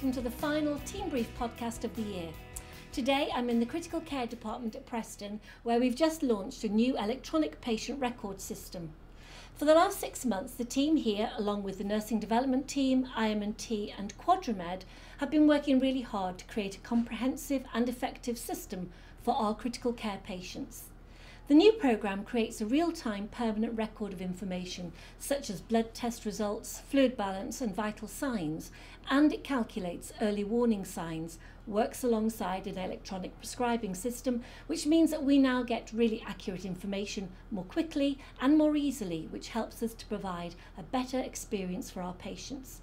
welcome to the final Team Brief podcast of the year. Today I'm in the critical care department at Preston, where we've just launched a new electronic patient record system. For the last 6 months, the team here, along with the nursing development team, IM&T and Quadramed, have been working really hard to create a comprehensive and effective system for our critical care patients. The new programme creates a real-time permanent record of information such as blood test results, fluid balance and vital signs, and it calculates early warning signs, works alongside an electronic prescribing system, which means that we now get really accurate information more quickly and more easily, which helps us to provide a better experience for our patients.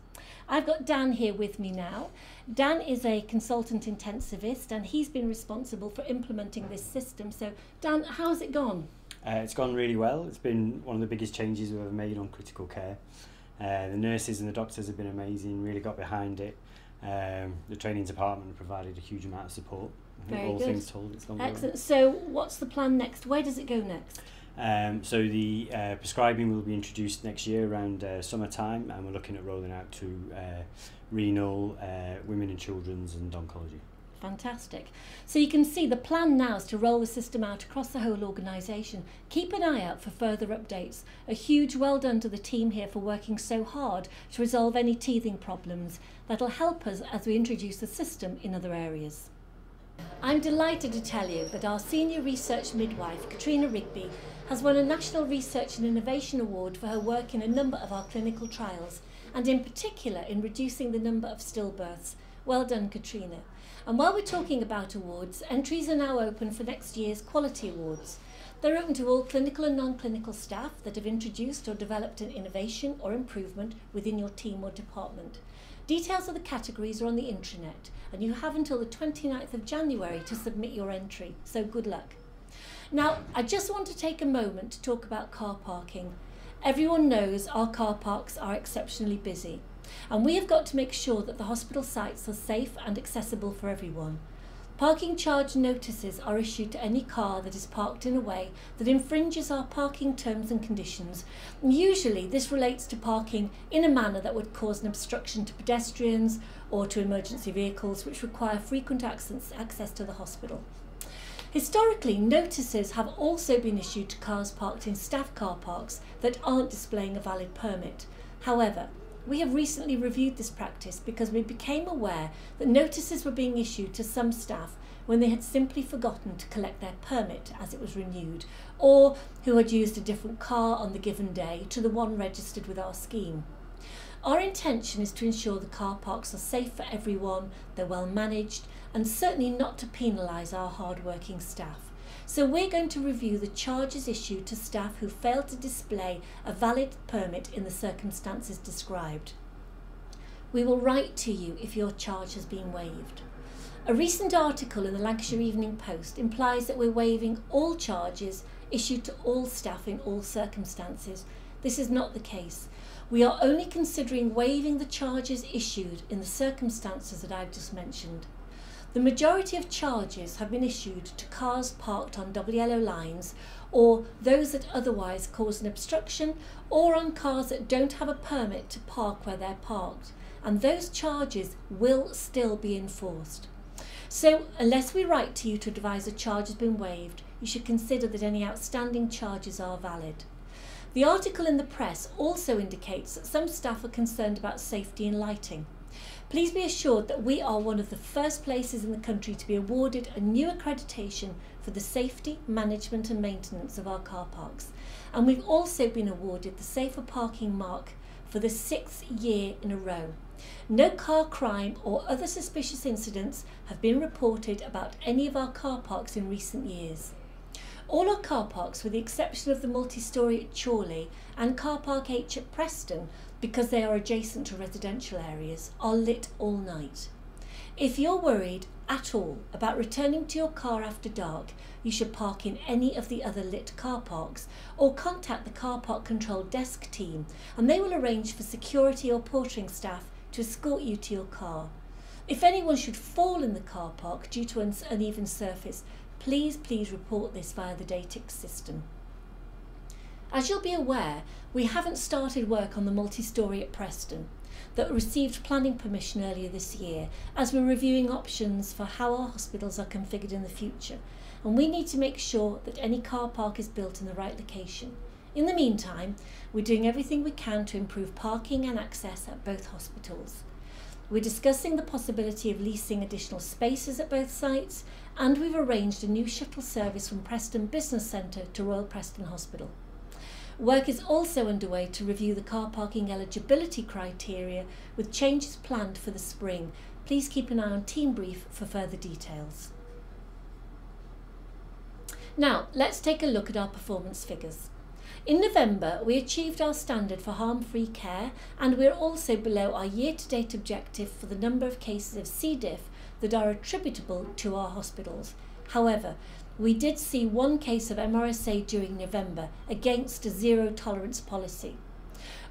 I've got Dan here with me now. Dan is a consultant intensivist and he's been responsible for implementing this system. So Dan, how's it gone? It's gone really well. It's been one of the biggest changes we've ever made on critical care. The nurses and the doctors have been amazing, really got behind it. The training department provided a huge amount of support. I think all things told, it's gone well. Excellent. So what's the plan next? Where does it go next? So the prescribing will be introduced next year around summertime, and we're looking at rolling out to renal, women and children's and oncology. Fantastic. So you can see the plan now is to roll the system out across the whole organisation. Keep an eye out for further updates. A huge well done to the team here for working so hard to resolve any teething problems. That'll help us as we introduce the system in other areas. I'm delighted to tell you that our senior research midwife, Katrina Rigby, has won a National Research and Innovation Award for her work in a number of our clinical trials, and in particular in reducing the number of stillbirths. Well done, Katrina. And while we're talking about awards, entries are now open for next year's Quality Awards. They're open to all clinical and non-clinical staff that have introduced or developed an innovation or improvement within your team or department. Details of the categories are on the intranet, and you have until the 29th of January to submit your entry, so good luck. Now, I just want to take a moment to talk about car parking. Everyone knows our car parks are exceptionally busy, and we have got to make sure that the hospital sites are safe and accessible for everyone. Parking charge notices are issued to any car that is parked in a way that infringes our parking terms and conditions. And usually this relates to parking in a manner that would cause an obstruction to pedestrians or to emergency vehicles which require frequent access to the hospital. Historically, notices have also been issued to cars parked in staff car parks that aren't displaying a valid permit. However, we have recently reviewed this practice because we became aware that notices were being issued to some staff when they had simply forgotten to collect their permit as it was renewed, or who had used a different car on the given day to the one registered with our scheme. Our intention is to ensure the car parks are safe for everyone, they're well managed, and certainly not to penalise our hard-working staff. So we're going to review the charges issued to staff who failed to display a valid permit in the circumstances described. We will write to you if your charge has been waived. A recent article in the Lancashire Evening Post implies that we're waiving all charges issued to all staff in all circumstances. This is not the case. We are only considering waiving the charges issued in the circumstances that I've just mentioned. The majority of charges have been issued to cars parked on double yellow lines, or those that otherwise cause an obstruction, or on cars that don't have a permit to park where they're parked, and those charges will still be enforced. So unless we write to you to advise a charge has been waived, you should consider that any outstanding charges are valid. The article in the press also indicates that some staff are concerned about safety and lighting. Please be assured that we are one of the first places in the country to be awarded a new accreditation for the safety, management and maintenance of our car parks. And we've also been awarded the Safer Parking Mark for the 6th year in a row. No car crime or other suspicious incidents have been reported about any of our car parks in recent years. All our car parks, with the exception of the multi-storey at Chorley and Car Park H at Preston, because they are adjacent to residential areas, are lit all night. If you're worried at all about returning to your car after dark, you should park in any of the other lit car parks or contact the car park control desk team and they will arrange for security or portering staff to escort you to your car. If anyone should fall in the car park due to an uneven surface, please report this via the Datix system. As you'll be aware, we haven't started work on the multi-storey at Preston. that received planning permission earlier this year, as we're reviewing options for how our hospitals are configured in the future, and we need to make sure that any car park is built in the right location. In the meantime, we're doing everything we can to improve parking and access at both hospitals. We're discussing the possibility of leasing additional spaces at both sites, and we've arranged a new shuttle service from Preston Business Centre to Royal Preston Hospital. Work is also underway to review the car parking eligibility criteria, with changes planned for the spring. Please keep an eye on Team Brief for further details. Now, let's take a look at our performance figures. In November, we achieved our standard for harm-free care, and we're also below our year-to-date objective for the number of cases of C. diff that are attributable to our hospitals. However, we did see one case of MRSA during November against a zero-tolerance policy.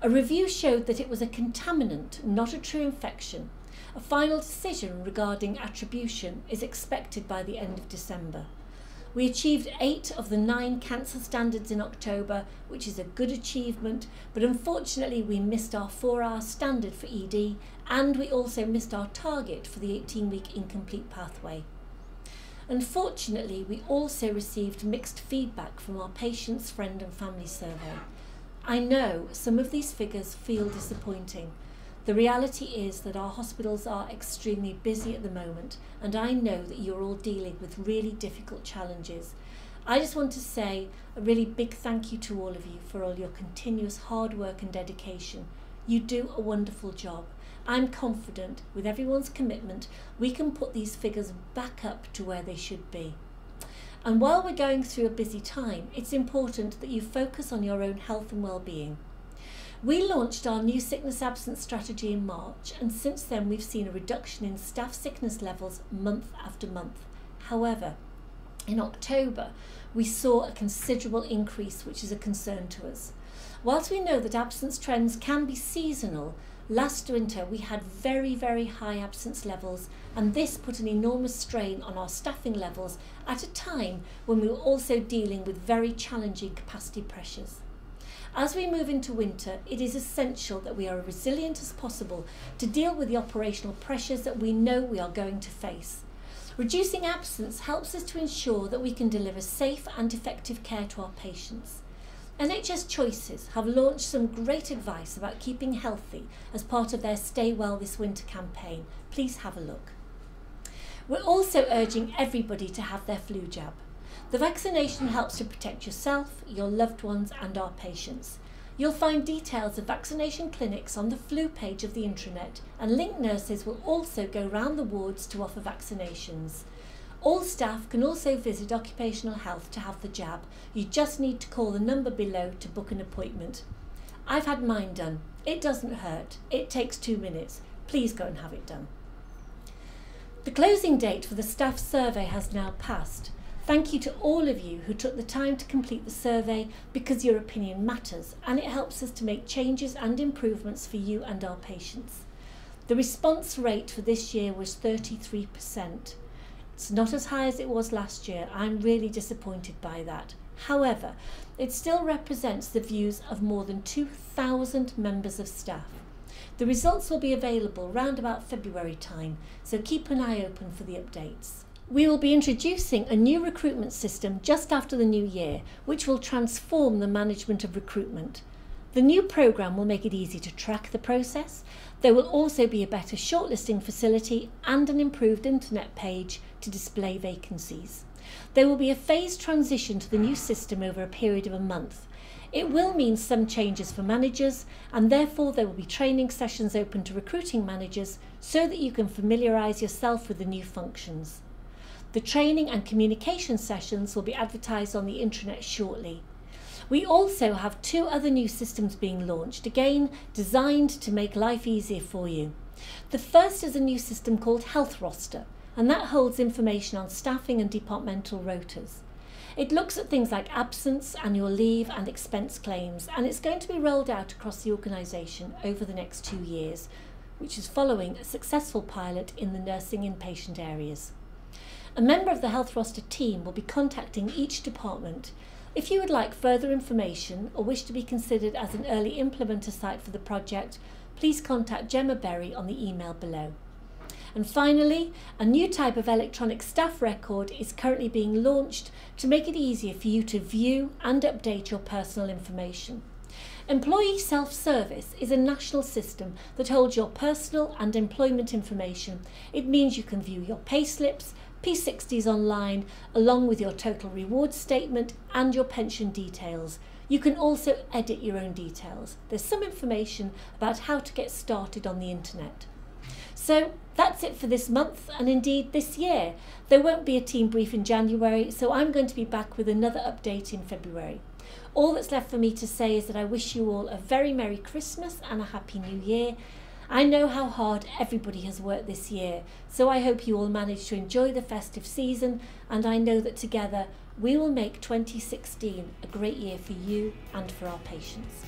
A review showed that it was a contaminant, not a true infection. A final decision regarding attribution is expected by the end of December. We achieved 8 of the 9 cancer standards in October, which is a good achievement, but unfortunately we missed our 4-hour standard for ED, and we also missed our target for the 18-week incomplete pathway. Unfortunately, we also received mixed feedback from our patients, friend and family survey. I know some of these figures feel disappointing. The reality is that our hospitals are extremely busy at the moment, and I know that you're all dealing with really difficult challenges. I just want to say a really big thank you to all of you for all your continuous hard work and dedication. You do a wonderful job. I'm confident with everyone's commitment we can put these figures back up to where they should be. And while we're going through a busy time, it's important that you focus on your own health and well-being. We launched our new sickness absence strategy in March, and since then we've seen a reduction in staff sickness levels month after month. However, in October we saw a considerable increase, which is a concern to us. Whilst we know that absence trends can be seasonal, last winter we had very, very high absence levels, and this put an enormous strain on our staffing levels at a time when we were also dealing with very challenging capacity pressures. As we move into winter, it is essential that we are as resilient as possible to deal with the operational pressures that we know we are going to face. Reducing absence helps us to ensure that we can deliver safe and effective care to our patients. NHS Choices have launched some great advice about keeping healthy as part of their Stay Well This Winter campaign. Please have a look. We're also urging everybody to have their flu jab. The vaccination helps to protect yourself, your loved ones and our patients. You'll find details of vaccination clinics on the flu page of the intranet, and Link nurses will also go round the wards to offer vaccinations. All staff can also visit Occupational Health to have the jab. You just need to call the number below to book an appointment. I've had mine done. It doesn't hurt. It takes 2 minutes. Please go and have it done. The closing date for the staff survey has now passed. Thank you to all of you who took the time to complete the survey, because your opinion matters and it helps us to make changes and improvements for you and our patients. The response rate for this year was 33%. It's not as high as it was last year. I'm really disappointed by that. However, it still represents the views of more than 2,000 members of staff. The results will be available round about February time, so keep an eye open for the updates. We will be introducing a new recruitment system just after the new year, which will transform the management of recruitment. The new programme will make it easy to track the process. There will also be a better shortlisting facility and an improved internet page to display vacancies. There will be a phased transition to the new system over a period of a month. It will mean some changes for managers, and therefore there will be training sessions open to recruiting managers so that you can familiarise yourself with the new functions. The training and communication sessions will be advertised on the intranet shortly. We also have 2 other new systems being launched, again designed to make life easier for you. The first is a new system called Health Roster, and that holds information on staffing and departmental rotas. It looks at things like absence, annual leave and expense claims, and it's going to be rolled out across the organisation over the next 2 years, which is following a successful pilot in the nursing inpatient areas. A member of the Health Roster team will be contacting each department. If you would like further information or wish to be considered as an early implementer site for the project, please contact Gemma Berry on the email below. And finally, a new type of electronic staff record is currently being launched to make it easier for you to view and update your personal information. Employee Self-Service is a national system that holds your personal and employment information. It means you can view your payslips, P60s online, along with your total reward statement and your pension details. You can also edit your own details. There's some information about how to get started on the internet. So that's it for this month and indeed this year. There won't be a team brief in January, so I'm going to be back with another update in February. All that's left for me to say is that I wish you all a very Merry Christmas and a Happy New Year. I know how hard everybody has worked this year, so I hope you all manage to enjoy the festive season, and I know that together we will make 2016 a great year for you and for our patients.